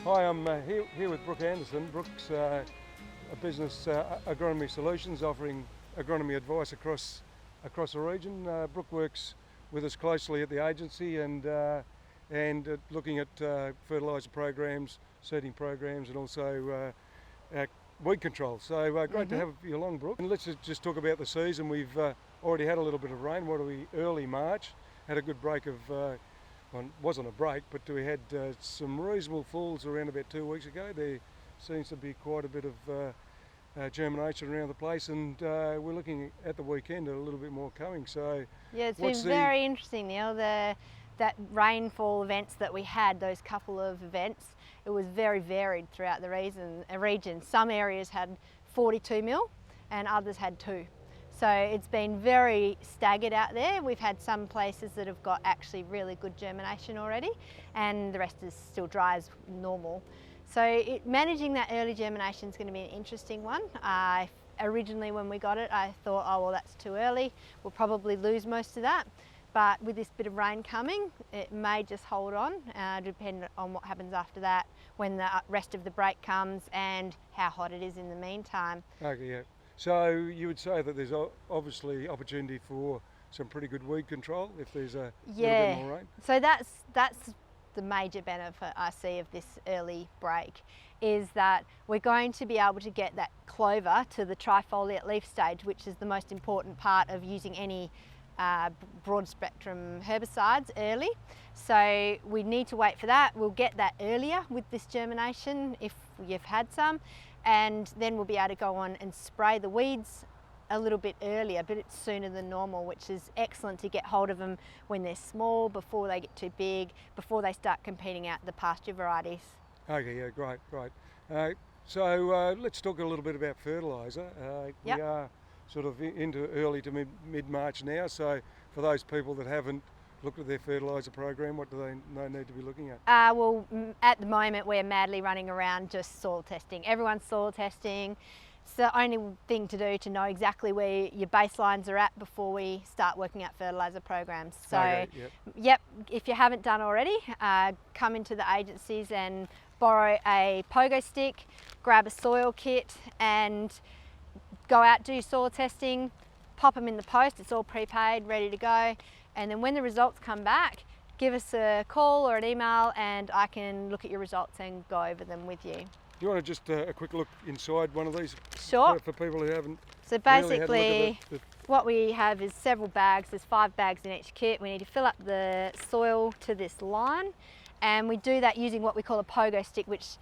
Hi, I'm here with Brooke Anderson. Brooke's a business, Agronomy Solutions, offering agronomy advice across the region. Brooke works with us closely at the agency and looking at fertiliser programs, seeding programs, and also weed control. So great to have you along, Brooke. And let's just talk about the season. We've already had a little bit of rain. What are we? Early March. Had a good break of. Well, it wasn't a break, but we had some reasonable falls around about 2 weeks ago. There seems to be quite a bit of germination around the place, and we're looking at the weekend a little bit more coming. So yeah, it's been very interesting, Neil. That rainfall events that we had, those couple of events, it was very varied throughout the region. Some areas had 42 mil and others had 2. So it's been very staggered out there. We've had some places that have got actually really good germination already, and the rest is still dry as normal. So managing that early germination is going to be an interesting one. Originally when we got it, I thought, oh well, that's too early. We'll probably lose most of that. But with this bit of rain coming, it may just hold on, depending on what happens after that, when the rest of the break comes and how hot it is in the meantime. Okay, yeah. So you would say that there's obviously opportunity for some pretty good weed control if there's a little bit more rain? So that's the major benefit I see of this early break, is that we're going to be able to get that clover to the trifoliate leaf stage, which is the most important part of using any broad spectrum herbicides early. So we need to wait for that. We'll get that earlier with this germination if you've had some, and then we'll be able to go on and spray the weeds a little bit earlier, but it's sooner than normal, which is excellent to get hold of them when they're small, before they get too big, before they start competing out the pasture varieties. Okay, yeah, great. So let's talk a little bit about fertiliser. We are sort of into early to mid-March now, so for those people that haven't looked at their fertiliser program, what do they need to be looking at? Well, at the moment we're madly running around just soil testing. Everyone's soil testing. It's the only thing to do to know exactly where your baselines are at before we start working out fertiliser programs. So, yep, if you haven't done already, come into the agencies and borrow a pogo stick, grab a soil kit and go out, do your soil testing, pop them in the post. It's all prepaid, ready to go. And then when the results come back, give us a call or an email and I can look at your results and go over them with you. Do you want to just a quick look inside one of these? Sure. For people who haven't. So basically, what we have is several bags. There's 5 bags in each kit. We need to fill up the soil to this line, and we do that using what we call a pogo stick, which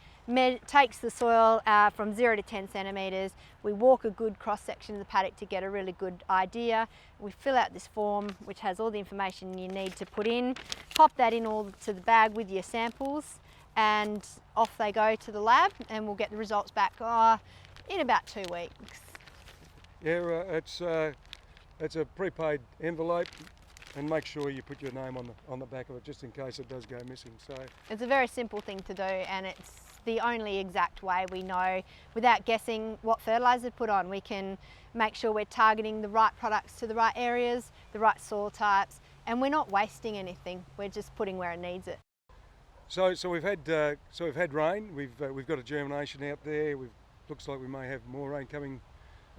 takes the soil from 0 to 10 centimetres. We walk a good cross section of the paddock to get a really good idea. We fill out this form which has all the information you need to put in, pop that in all to the bag with your samples, and off they go to the lab, and we'll get the results back in about 2 weeks. Yeah, it's a prepaid envelope, and make sure you put your name on the back of it just in case it does go missing. So it's a very simple thing to do, and it's the only exact way we know without guessing what fertiliser to put on. We can make sure we're targeting the right products to the right areas, the right soil types, and we're not wasting anything. We're just putting where it needs it. So we've had rain. We've got a germination out there. Looks like we may have more rain coming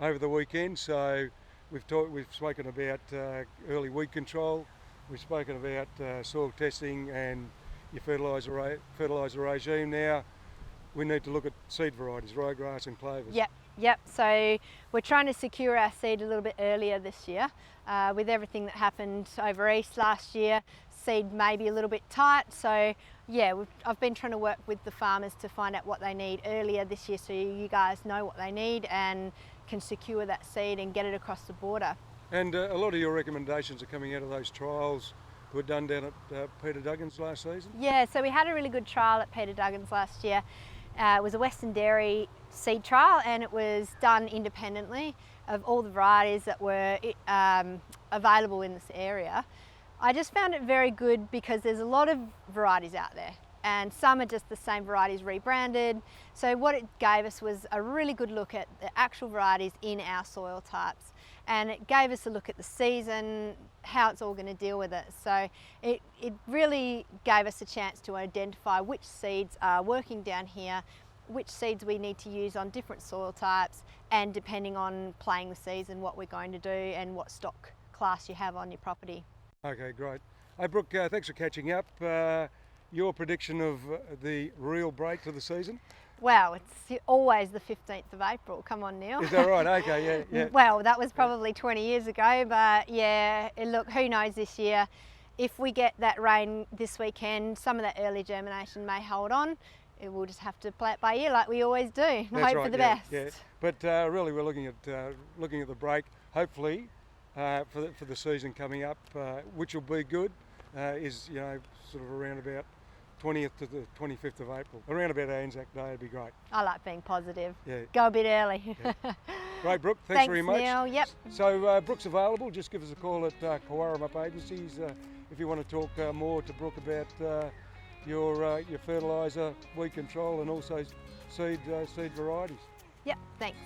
over the weekend. So we've spoken about early weed control. We've spoken about soil testing and your fertiliser regime. Now we need to look at seed varieties, ryegrass and clovers. Yep. So we're trying to secure our seed a little bit earlier this year. With everything that happened over East last year, seed may be a little bit tight. So yeah, I've been trying to work with the farmers to find out what they need earlier this year, so you guys know what they need and can secure that seed and get it across the border. And a lot of your recommendations are coming out of those trials that were done down at Peter Duggan's last season? Yeah, so we had a really good trial at Peter Duggan's last year. It was a Western Dairy seed trial, and it was done independently of all the varieties that were available in this area. I just found it very good because there's a lot of varieties out there, and some are just the same varieties rebranded. So what it gave us was a really good look at the actual varieties in our soil types. and it gave us a look at the season, how it's all going to deal with it. So it really gave us a chance to identify which seeds are working down here, which seeds we need to use on different soil types, and depending on playing the season, what we're going to do and what stock class you have on your property. Okay, great. Hey Brooke, thanks for catching up. Your prediction of the real break to the season? Wow, it's always the 15th of April. Come on, Neil. Is that right? Okay, yeah. Well, that was probably 20 years ago, but yeah, look, who knows this year. If we get that rain this weekend, some of that early germination may hold on. We'll just have to play it by ear like we always do and That's hope right, for the yeah, best. yeah. But really we're looking at the break, hopefully, for the season coming up, which will be good, is, you know, sort of around about 20th to the 25th of April. Around about Anzac Day would be great. I like being positive. Yeah. Go a bit early. Yeah. Great, Brooke. Thanks very much. Neil. Yep. So Brooke's available. Just give us a call at Kawaram Up Agencies if you want to talk more to Brooke about your fertiliser, weed control, and also seed varieties. Yep. Thanks.